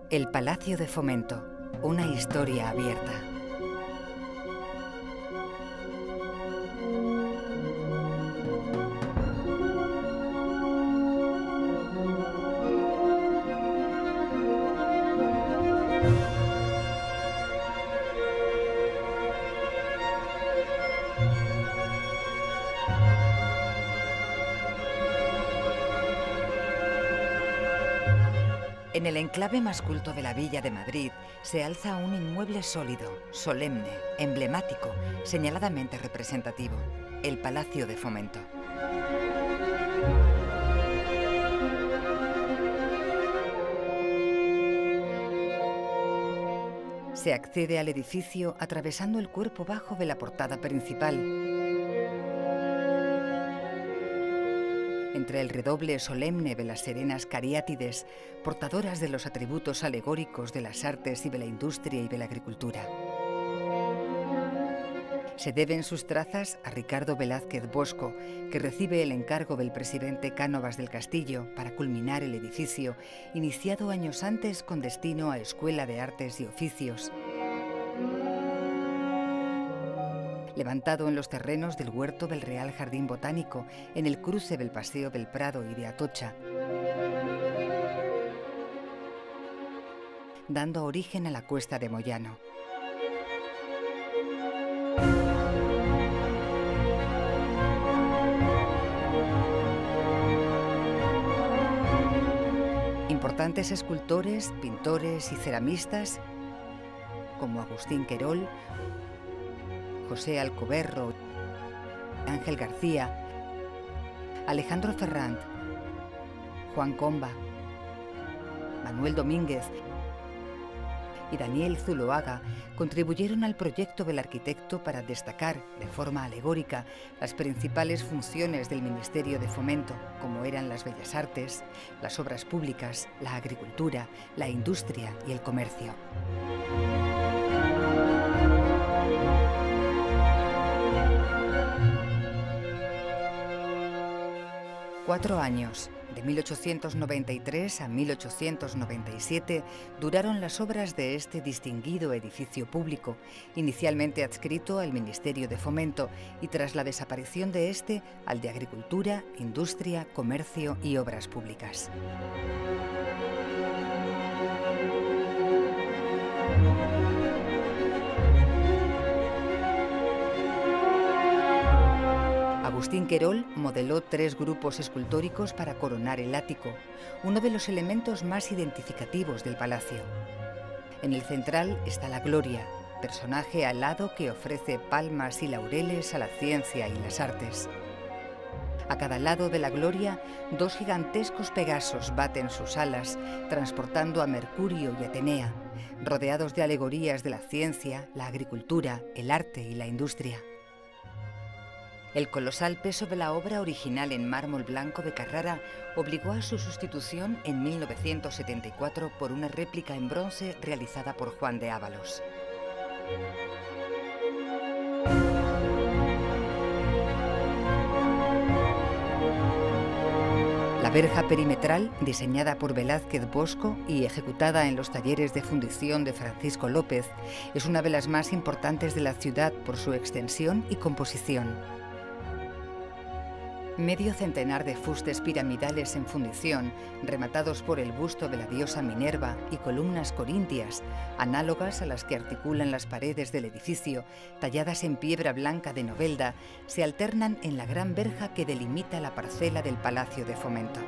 El Palacio de Fomento, una historia abierta. En el enclave más culto de la Villa de Madrid se alza un inmueble sólido, solemne, emblemático, señaladamente representativo, el Palacio de Fomento. Se accede al edificio atravesando el cuerpo bajo de la portada principal. Entre el redoble solemne de las serenas cariátides, portadoras de los atributos alegóricos de las artes y de la industria y de la agricultura. Se deben sus trazas a Ricardo Velázquez Bosco, que recibe el encargo del presidente Cánovas del Castillo para culminar el edificio, iniciado años antes con destino a Escuela de Artes y Oficios. Levantado en los terrenos del huerto del Real Jardín Botánico, en el cruce del Paseo del Prado y de Atocha, dando origen a la Cuesta de Moyano. Importantes escultores, pintores y ceramistas como Agustín Querol, José Alcoberro, Ángel García, Alejandro Ferrand, Juan Comba, Manuel Domínguez y Daniel Zuloaga contribuyeron al proyecto del arquitecto para destacar, de forma alegórica, las principales funciones del Ministerio de Fomento, como eran las bellas artes, las obras públicas, la agricultura, la industria y el comercio. Cuatro años, de 1893 a 1897, duraron las obras de este distinguido edificio público, inicialmente adscrito al Ministerio de Fomento y tras la desaparición de este al de Agricultura, Industria, Comercio y Obras Públicas. Agustín Querol modeló 3 grupos escultóricos para coronar el ático, uno de los elementos más identificativos del palacio. En el central está la Gloria, personaje alado que ofrece palmas y laureles a la ciencia y las artes. A cada lado de la Gloria, 2 gigantescos Pegasos baten sus alas, transportando a Mercurio y Atenea, rodeados de alegorías de la ciencia, la agricultura, el arte y la industria. El colosal peso de la obra original en mármol blanco de Carrara obligó a su sustitución en 1974 por una réplica en bronce realizada por Juan de Ábalos. La verja perimetral, diseñada por Velázquez Bosco y ejecutada en los talleres de fundición de Francisco López, es una de las más importantes de la ciudad por su extensión y composición. Medio centenar de fustes piramidales en fundición, rematados por el busto de la diosa Minerva y columnas corintias, análogas a las que articulan las paredes del edificio, talladas en piedra blanca de Novelda, se alternan en la gran verja que delimita la parcela del Palacio de Fomento.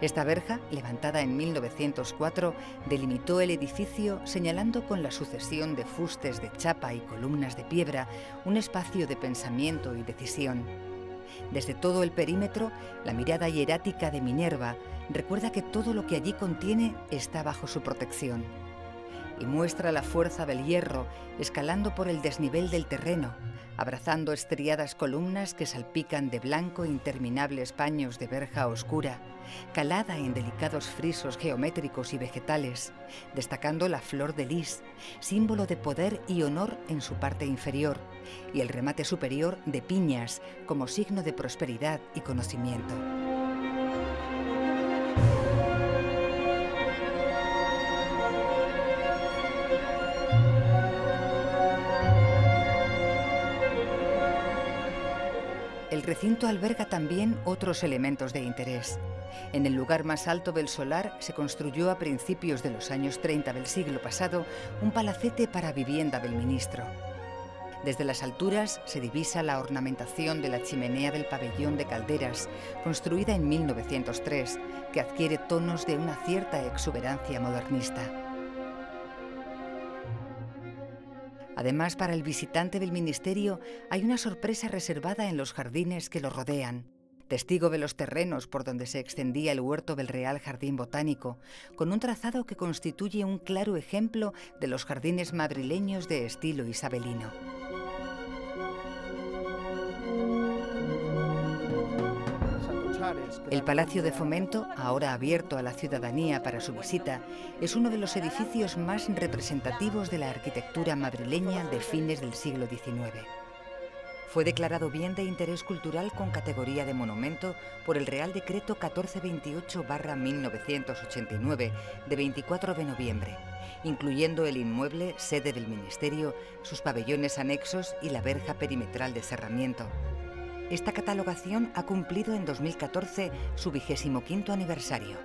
Esta verja, levantada en 1904, delimitó el edificio señalando con la sucesión de fustes de chapa y columnas de piedra un espacio de pensamiento y decisión. Desde todo el perímetro, la mirada hierática de Minerva recuerda que todo lo que allí contiene está bajo su protección y muestra la fuerza del hierro escalando por el desnivel del terreno, abrazando estriadas columnas que salpican de blanco interminables paños de verja oscura, calada en delicados frisos geométricos y vegetales, destacando la flor de lis, símbolo de poder y honor en su parte inferior, y el remate superior de piñas como signo de prosperidad y conocimiento. El recinto alberga también otros elementos de interés. En el lugar más alto del solar se construyó a principios de los años 30 del siglo pasado un palacete para vivienda del ministro. Desde las alturas se divisa la ornamentación de la chimenea del pabellón de calderas, construida en 1903, que adquiere tonos de una cierta exuberancia modernista. Además, para el visitante del ministerio hay una sorpresa reservada en los jardines que lo rodean, testigo de los terrenos por donde se extendía el huerto del Real Jardín Botánico, con un trazado que constituye un claro ejemplo de los jardines madrileños de estilo isabelino. El Palacio de Fomento, ahora abierto a la ciudadanía para su visita, es uno de los edificios más representativos de la arquitectura madrileña de fines del siglo XIX. Fue declarado bien de interés cultural con categoría de monumento por el Real Decreto 1428/1989 de 24 de noviembre, incluyendo el inmueble sede del ministerio, sus pabellones anexos y la verja perimetral de cerramiento. Esta catalogación ha cumplido en 2014 su 25º aniversario.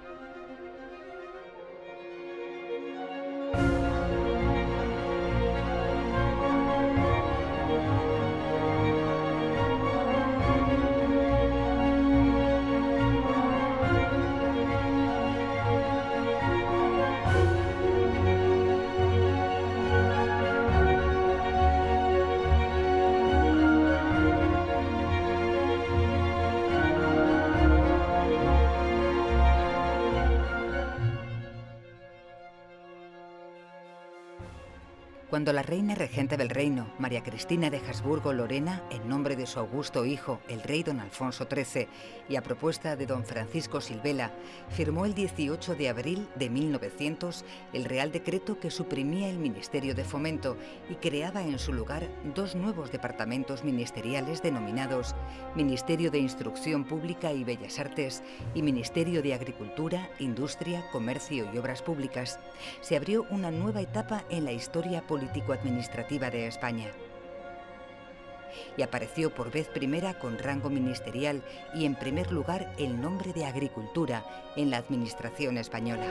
Cuando la reina regente del reino, María Cristina de Habsburgo-Lorena, en nombre de su augusto hijo, el rey don Alfonso XIII, y a propuesta de don Francisco Silvela, firmó el 18 de abril de 1900 el Real Decreto que suprimía el Ministerio de Fomento y creaba en su lugar dos nuevos departamentos ministeriales denominados Ministerio de Instrucción Pública y Bellas Artes y Ministerio de Agricultura, Industria, Comercio y Obras Públicas. Se abrió una nueva etapa en la historia político-administrativa de España. Y apareció por vez primera con rango ministerial y en primer lugar el nombre de Agricultura en la administración española.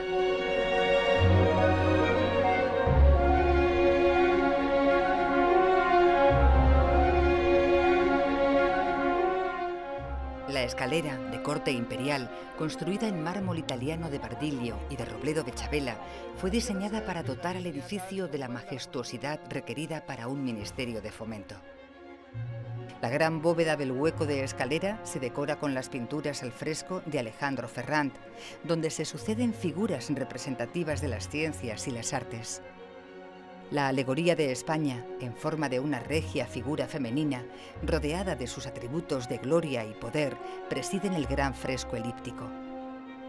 La escalera, de corte imperial, construida en mármol italiano de Bardillo y de Robledo de Chabela, fue diseñada para dotar al edificio de la majestuosidad requerida para un ministerio de fomento. La gran bóveda del hueco de escalera se decora con las pinturas al fresco de Alejandro Ferrand, donde se suceden figuras representativas de las ciencias y las artes. La alegoría de España, en forma de una regia figura femenina, rodeada de sus atributos de gloria y poder, presiden el gran fresco elíptico.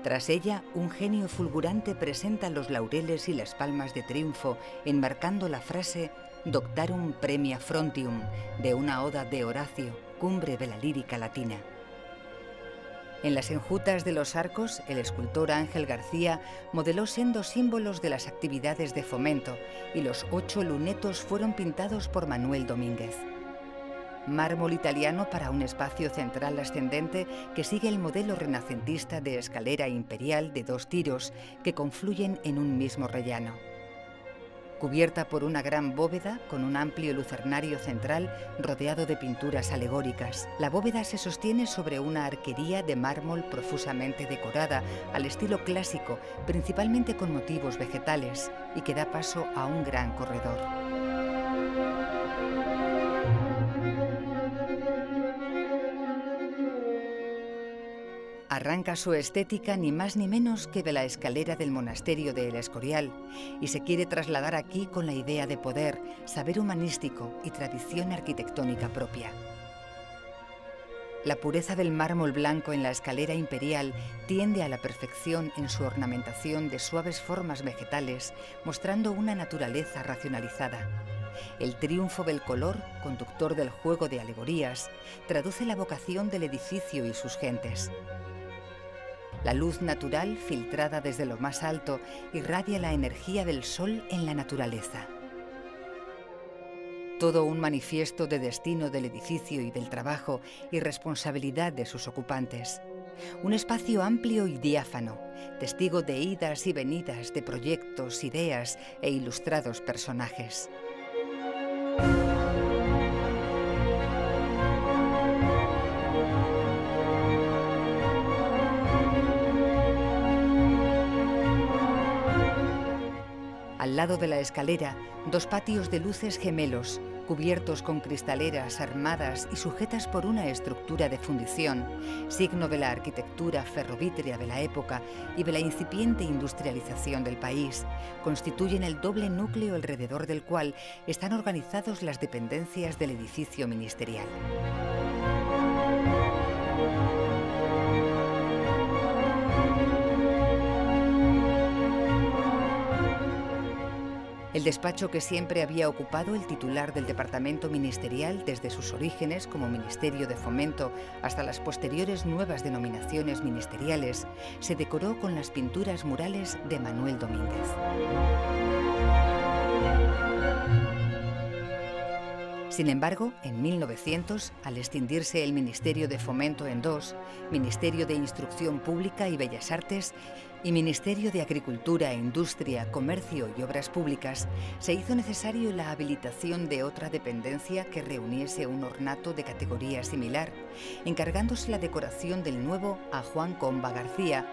Tras ella, un genio fulgurante presenta los laureles y las palmas de triunfo, enmarcando la frase Doctarum premia frontium, de una oda de Horacio, cumbre de la lírica latina. En las enjutas de los arcos, el escultor Ángel García modeló sendos símbolos de las actividades de fomento y los 8 lunetos fueron pintados por Manuel Domínguez. Mármol italiano para un espacio central ascendente que sigue el modelo renacentista de escalera imperial de 2 tiros que confluyen en un mismo rellano. Cubierta por una gran bóveda con un amplio lucernario central rodeado de pinturas alegóricas. La bóveda se sostiene sobre una arquería de mármol profusamente decorada al estilo clásico, principalmente con motivos vegetales, y que da paso a un gran corredor. Arranca su estética ni más ni menos que de la escalera del monasterio de El Escorial y se quiere trasladar aquí con la idea de poder, saber humanístico y tradición arquitectónica propia. La pureza del mármol blanco en la escalera imperial tiende a la perfección en su ornamentación de suaves formas vegetales, mostrando una naturaleza racionalizada. El triunfo del color, conductor del juego de alegorías, traduce la vocación del edificio y sus gentes. La luz natural, filtrada desde lo más alto, irradia la energía del sol en la naturaleza. Todo un manifiesto de destino del edificio y del trabajo y responsabilidad de sus ocupantes. Un espacio amplio y diáfano, testigo de idas y venidas de proyectos, ideas e ilustrados personajes. Al lado de la escalera, dos patios de luces gemelos, cubiertos con cristaleras armadas y sujetas por una estructura de fundición, signo de la arquitectura ferrovítrea de la época y de la incipiente industrialización del país, constituyen el doble núcleo alrededor del cual están organizadas las dependencias del edificio ministerial. El despacho que siempre había ocupado el titular del departamento ministerial desde sus orígenes como Ministerio de Fomento hasta las posteriores nuevas denominaciones ministeriales, se decoró con las pinturas murales de Manuel Domínguez. Sin embargo, en 1900, al extinguirse el Ministerio de Fomento en dos, Ministerio de Instrucción Pública y Bellas Artes y Ministerio de Agricultura, Industria, Comercio y Obras Públicas, se hizo necesario la habilitación de otra dependencia que reuniese un ornato de categoría similar, encargándose la decoración del nuevo a Juan Comba García,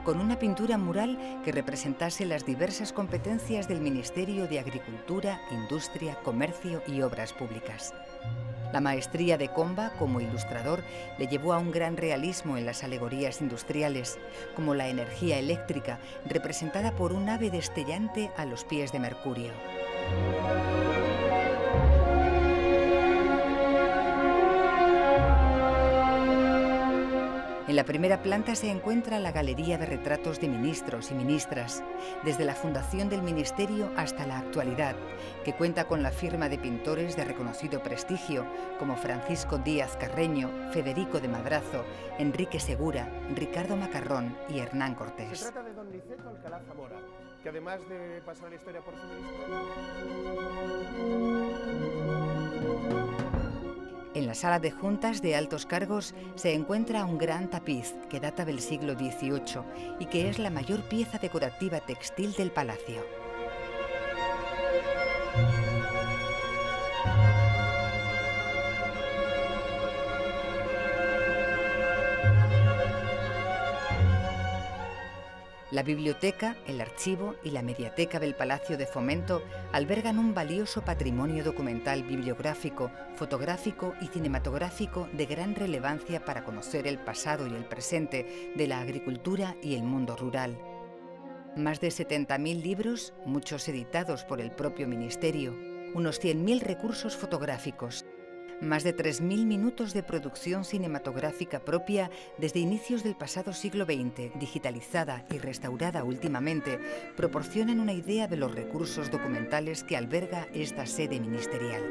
con una pintura mural que representase las diversas competencias del Ministerio de Agricultura, Industria, Comercio y Obras Públicas. La maestría de Comba como ilustrador le llevó a un gran realismo en las alegorías industriales, como la energía eléctrica, representada por un ave destellante a los pies de Mercurio. En la primera planta se encuentra la galería de retratos de ministros y ministras, desde la fundación del ministerio hasta la actualidad, que cuenta con la firma de pintores de reconocido prestigio, como Francisco Díaz Carreño, Federico de Madrazo, Enrique Segura, Ricardo Macarrón y Hernán Cortés. Se trata de don Niceto Alcalá Zamora, que además de pasar a la historia por su ministro... En la sala de juntas de altos cargos se encuentra un gran tapiz que data del siglo XVIII y que es la mayor pieza decorativa textil del palacio. La biblioteca, el archivo y la mediateca del Palacio de Fomento albergan un valioso patrimonio documental bibliográfico, fotográfico y cinematográfico de gran relevancia para conocer el pasado y el presente de la agricultura y el mundo rural. Más de 70.000 libros, muchos editados por el propio ministerio, unos 100.000 recursos fotográficos, más de 3.000 minutos de producción cinematográfica propia desde inicios del pasado siglo XX, digitalizada y restaurada últimamente, proporcionan una idea de los recursos documentales que alberga esta sede ministerial.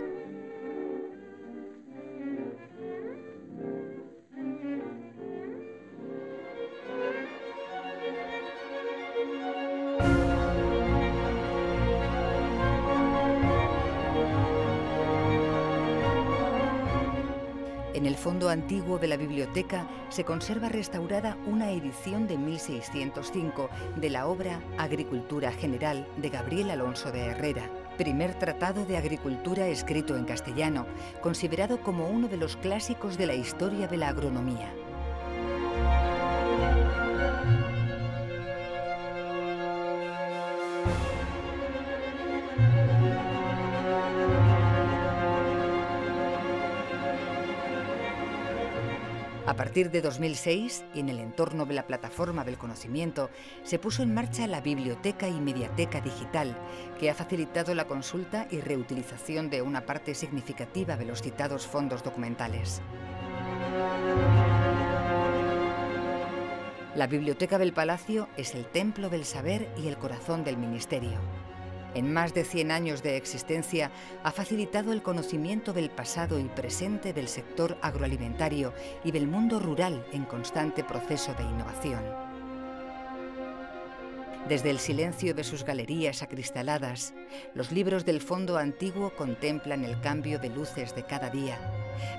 En el fondo antiguo de la biblioteca se conserva restaurada una edición de 1605 de la obra Agricultura General de Gabriel Alonso de Herrera, primer tratado de agricultura escrito en castellano, considerado como uno de los clásicos de la historia de la agronomía. A partir de 2006, y en el entorno de la plataforma del conocimiento, se puso en marcha la Biblioteca y Mediateca Digital, que ha facilitado la consulta y reutilización de una parte significativa de los citados fondos documentales. La Biblioteca del Palacio es el templo del saber y el corazón del ministerio. En más de 100 años de existencia, ha facilitado el conocimiento del pasado y presente del sector agroalimentario y del mundo rural en constante proceso de innovación. Desde el silencio de sus galerías acristaladas, los libros del fondo antiguo contemplan el cambio de luces de cada día.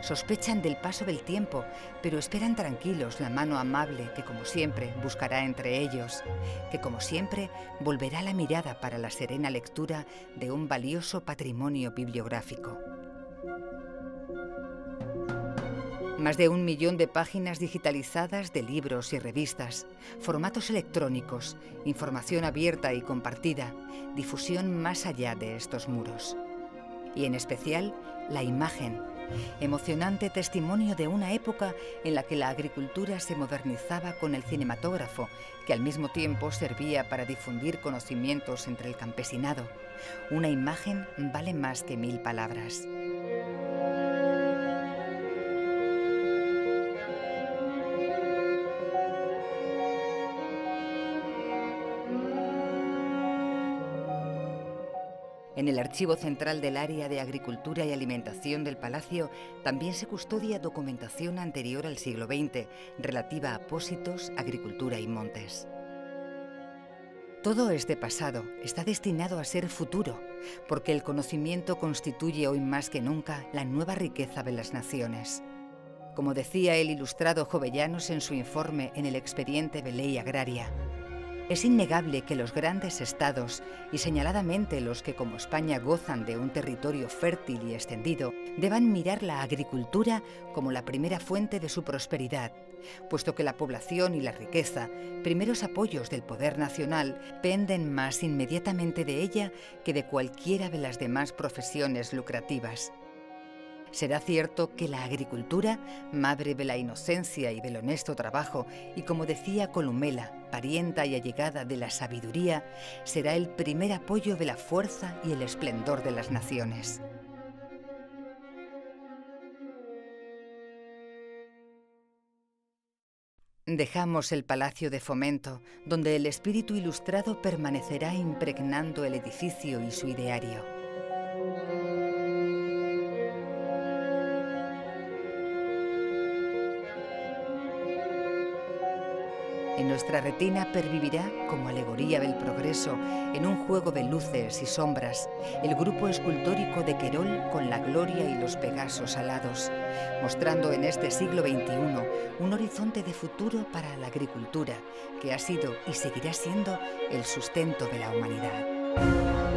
Sospechan del paso del tiempo, pero esperan tranquilos la mano amable que, como siempre, buscará entre ellos, que, como siempre, volverá la mirada para la serena lectura de un valioso patrimonio bibliográfico. Más de 1 millón de páginas digitalizadas de libros y revistas, formatos electrónicos, información abierta y compartida, difusión más allá de estos muros. Y en especial, la imagen, emocionante testimonio de una época en la que la agricultura se modernizaba con el cinematógrafo, que al mismo tiempo servía para difundir conocimientos entre el campesinado. Una imagen vale más que 1000 palabras. En el Archivo Central del Área de Agricultura y Alimentación del Palacio también se custodia documentación anterior al siglo XX, relativa a apósitos, agricultura y montes. Todo este pasado está destinado a ser futuro, porque el conocimiento constituye hoy más que nunca la nueva riqueza de las naciones. Como decía el ilustrado Jovellanos en su informe en el expediente de Ley Agraria, es innegable que los grandes estados, y señaladamente los que como España gozan de un territorio fértil y extendido, deban mirar la agricultura como la primera fuente de su prosperidad, puesto que la población y la riqueza, primeros apoyos del poder nacional, penden más inmediatamente de ella que de cualquiera de las demás profesiones lucrativas. Será cierto que la agricultura, madre de la inocencia y del honesto trabajo, y como decía Columela, parienta y allegada de la sabiduría, será el primer apoyo de la fuerza y el esplendor de las naciones. Dejamos el Palacio de Fomento, donde el espíritu ilustrado permanecerá impregnando el edificio y su ideario. En nuestra retina pervivirá, como alegoría del progreso, en un juego de luces y sombras, el grupo escultórico de Querol con la gloria y los Pegasos alados, mostrando en este siglo XXI un horizonte de futuro para la agricultura, que ha sido y seguirá siendo el sustento de la humanidad.